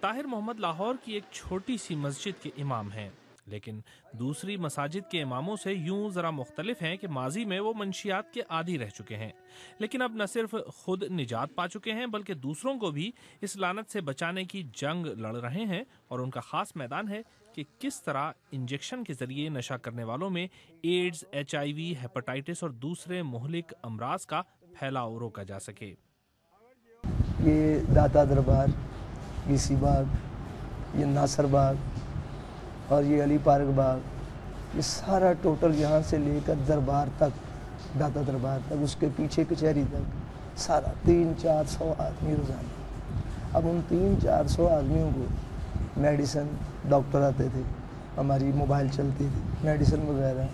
طاہر محمد لاہور کی ایک چھوٹی سی مسجد کے امام ہیں، لیکن دوسری مساجد کے اماموں سے یوں ذرا مختلف ہیں کہ ماضی میں وہ منشیات کے عادی رہ چکے ہیں، لیکن اب نہ صرف خود نجات پا چکے ہیں بلکہ دوسروں کو بھی اس لعنت سے بچانے کی جنگ لڑ رہے ہیں، اور ان کا خاص میدان ہے کہ کس طرح انجیکشن کے ذریعے نشہ کرنے والوں میں ایڈز، HIV، ہیپاٹائٹس اور دوسرے مہلک امراض کا پھیلاؤ روکا جا سکے۔ یہ داتا دربار، گیسی باغ، یہ ناصر باغ اور یہ علی پارک باغ، یہ سارا ٹوٹل یہاں سے لے کر دربار تک، داتا دربار تک، اس کے پیچھے کچہری تک، سارا 300-400 آدمی روزانہ۔ اب ان 300-400 آدمیوں کو میڈیسن، ڈاکٹر آتے تھے، ہماری موبائل چلتی تھی، میڈیسن وغیرہ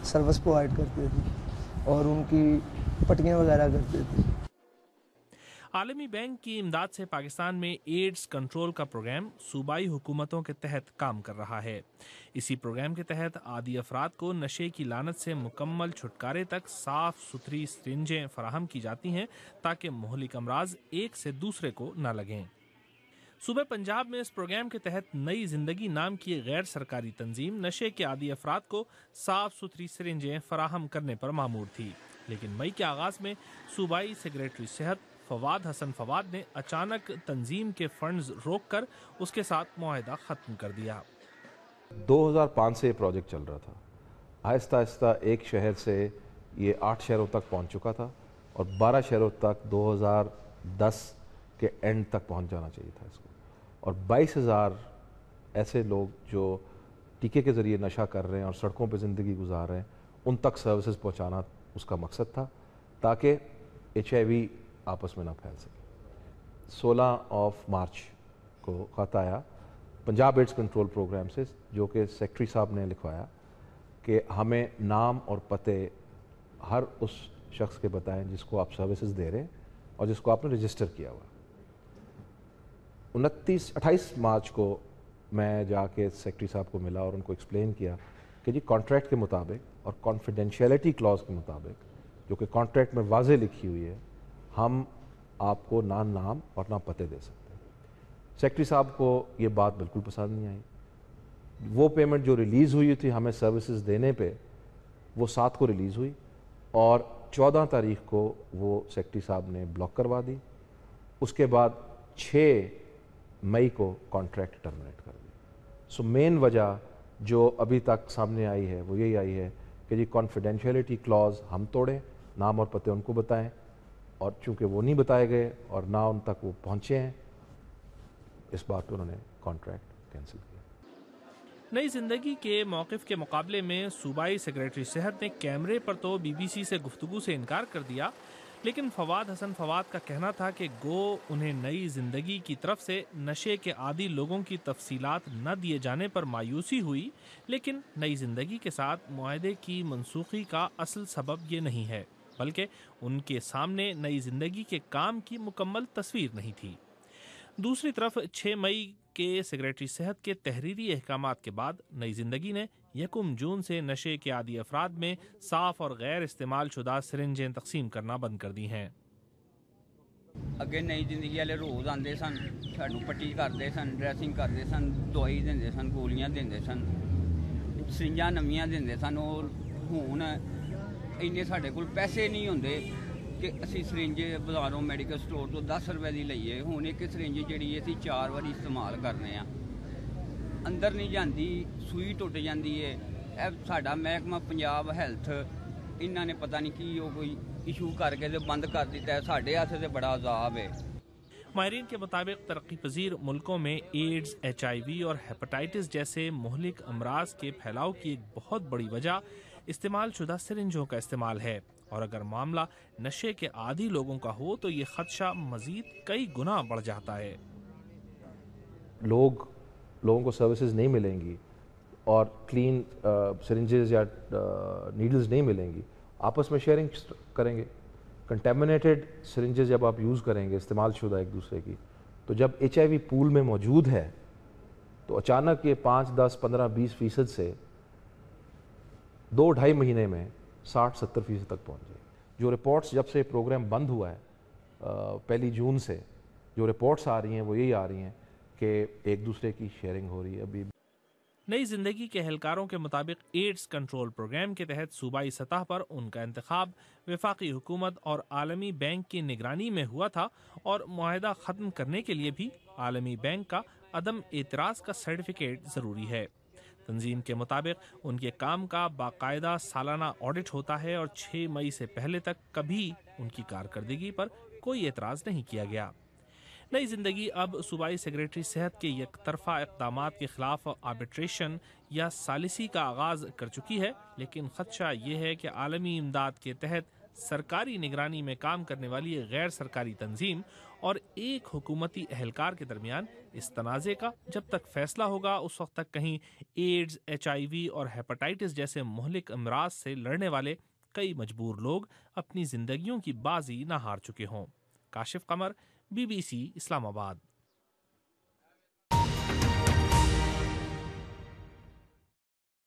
سروس پرووائڈ کرتے تھے اور ان کی پٹیاں وغیرہ کرتے تھے۔ عالمی بینک کی امداد سے پاکستان میں ایڈز کنٹرول کا پروگرام صوبائی حکومتوں کے تحت کام کر رہا ہے۔ اسی پروگرام کے تحت عادی افراد کو نشے کی لعنت سے مکمل چھٹکارے تک صاف ستھری سرنجیں فراہم کی جاتی ہیں تاکہ مہلک امراض ایک سے دوسرے کو نہ لگیں۔ صوبہ پنجاب میں اس پروگرام کے تحت نئی زندگی نام کی غیر سرکاری تنظیم نشے کے عادی افراد کو صاف ستھری سرنجیں فراہم کرنے پر مامور تھی، لیکن مئی کے آغاز میں صوبائی سیکریٹری صحت فواد حسن فواد نے اچانک تنظیم کے فنڈز روک کر اس کے ساتھ معاہدہ ختم کر دیا۔ 2005 سے یہ پروجیکٹ چل رہا تھا، آہستہ آہستہ ایک شہر سے یہ 8 شہروں تک پہنچ چکا تھا اور 12 شہروں تک 2010 کے اینڈ تک پہنچ جانا چاہیے تھا اس کو، اور 22,000 ایسے لوگ جو ٹیکے کے ذریعے نشہ کر رہے ہیں اور سڑکوں پہ زندگی گزار رہے ہیں ان تک سروسز پہنچانا اس کا مقصد تھا تاکہ HIV آپس میں نہ پھیل سکے۔ 16 مارچ کو خط آیا پنجاب ایڈز کنٹرول پروگرام سے، جو کہ سیکٹری صاحب نے لکھوایا کہ ہمیں نام اور پتے ہر اس شخص کے بتائیں جس کو آپ سروسز دے رہے ہیں اور جس کو آپ نے رجسٹر کیا ہوا۔ 28 مارچ کو میں جا کے سیکٹری صاحب کو ملا اور ان کو ایکسپلین کیا کہ جی کانٹریکٹ کے مطابق اور کانفیڈینشیلٹی کلاز کے مطابق، جو کہ کانٹریکٹ میں واضح لکھی ہوئی ہے، ہم آپ کو نہ نام اور نہ پتے دے سکتے ہیں۔ سیکٹری صاحب کو یہ بات بالکل پسند نہیں آئی۔ وہ پیمنٹ جو ریلیز ہوئی تھی ہمیں سروسز دینے پہ، وہ 7 کو ریلیز ہوئی اور 14 تاریخ کو وہ سیکٹری صاحب نے بلاک کروا دی۔ اس کے بعد 6 مئی کو کانٹریکٹ ٹرمینیٹ کر دی۔ سو مین وجہ جو ابھی تک سامنے آئی ہے وہ یہی آئی ہے کہ جی کانفیڈینشیلٹی کلاز ہم توڑیں، نام اور پتے ان کو بتائیں، اور چونکہ وہ نہیں بتائے گئے اور نہ ان تک وہ پہنچے ہیں، اس بات پہ انہوں نے کانٹریکٹ کینسل کیا۔ نئی زندگی کے موقف کے مقابلے میں صوبائی سیکریٹری صحت نے کیمرے پر تو BBC سے گفتگو سے انکار کر دیا، لیکن فواد حسن فواد کا کہنا تھا کہ گو انہیں نئی زندگی کی طرف سے نشے کے عادی لوگوں کی تفصیلات نہ دیے جانے پر مایوسی ہوئی، لیکن نئی زندگی کے ساتھ معاہدے کی منسوخی کا اصل سبب یہ نہیں ہے، بلکہ ان کے سامنے نئی زندگی کے کام کی مکمل تصویر نہیں تھی۔ دوسری طرف 6 مئی کے سیکریٹری صحت کے تحریری احکامات کے بعد نئی زندگی نے 1 جون سے نشے کے عادی افراد میں صاف اور غیر استعمال شدہ سرنجیں تقسیم کرنا بند کر دی ہیں۔ اگے نئی زندگی والے روز آتے سن، سانوں پٹی کرتے سن، ڈریسنگ کرتے سن، دوائی دے سن، گولیاں دے سن، سرنجاں نویاں دے سن، اور ہن ਇੰਨੇ ਸਾਡੇ ਕੋਲ ਪੈਸੇ ਨਹੀਂ ਹੁੰਦੇ ਕਿ ਅਸੀਂ ਸਰਿੰਜ ਬਾਜ਼ਾਰੋਂ ਮੈਡੀਕਲ ਸਟੋਰ ਤੋਂ 10 ਰੁਪਏ ਦੀ ਲਈਏ। ਹੁਣ ਇੱਕ ਸਰਿੰਜ ਜਿਹੜੀ ਅਸੀਂ 4 ਵਾਰੀ ਇਸਤੇਮਾਲ ਕਰਨੇ ਆ, ਅੰਦਰ ਨਹੀਂ ਜਾਂਦੀ, ਸੂਈ ਟੁੱਟ ਜਾਂਦੀ ਹੈ। ਇਹ ਸਾਡਾ ਮਹਿਕਮਾ ਪੰਜਾਬ ਹੈਲਥ ਇਹਨਾਂ ਨੇ ਪਤਾ ਨਹੀਂ ਕੀ ਉਹ ਕੋਈ ਇਸ਼ੂ ਕਰਕੇ ਤੇ ਬੰਦ ਕਰ ਦਿੱਤਾ ہے۔ ਸਾਡੇ ਹੱਥ ਤੇ ਬੜਾ عذاب ہے۔ ماہرین کے مطابق ترقی پذیر ملکوں میں ایڈز، HIV اور ہیپاٹائٹس جیسے مہلک امراض کے پھیلاؤ کی ایک بہت بڑی وجہ استعمال شدہ سرنجوں کا استعمال ہے، اور اگر معاملہ نشے کے عادی لوگوں کا ہو تو یہ خدشہ مزید کئی گنا بڑھ جاتا ہے۔ لوگوں کو سروسز نہیں ملیں گی اور کلین سرنجز یا نیڈلز نہیں ملیں گی، آپس میں شیئرنگ کریں گے۔ کنٹیمنیٹڈ سرنجز جب آپ یوز کریں گے استعمال شدہ ایک دوسرے کی، تو جب HIV پول میں موجود ہے تو اچانک یہ 5, 10, 15, 20% سے 2-2.5 مہینے میں 60-70% تک پہنچ جائے۔ جو رپورٹس جب سے پروگرام بند ہوا ہے 1 جون سے، جو رپورٹس آ رہی ہیں وہ یہی آ رہی ہیں کہ ایک دوسرے کی شیئرنگ ہو رہی ہے. ابھی نئی زندگی کے اہلکاروں کے مطابق ایڈز کنٹرول پروگرام کے تحت صوبائی سطح پر ان کا انتخاب وفاقی حکومت اور عالمی بینک کی نگرانی میں ہوا تھا اور معاہدہ ختم کرنے کے لیے بھی عالمی بینک کا عدم اعتراض کا سرٹیفکیٹ ضروری ہے. تنظیم کے مطابق ان کے کام کا باقاعدہ سالانہ آڈٹ ہوتا ہے اور 6 مئی سے پہلے تک کبھی ان کی کارکردگی پر کوئی اعتراض نہیں کیا گیا. نئی زندگی اب صوبائی سیکریٹری صحت کے یک طرفہ اقدامات کے خلاف آربیٹریشن یا ثالثی کا آغاز کر چکی ہے، لیکن خدشہ یہ ہے کہ عالمی امداد کے تحت سرکاری نگرانی میں کام کرنے والی غیر سرکاری تنظیم اور ایک حکومتی اہلکار کے درمیان اس تنازع کا جب تک فیصلہ ہوگا اس وقت تک کہیں ایڈز، HIV اور ہیپاٹائٹس جیسے مہلک امراض سے لڑنے والے کئی مجبور لوگ اپنی زندگیوں کی بازی نہ ہار چکے ہوں. کاشف قمر، BBC اسلام آباد.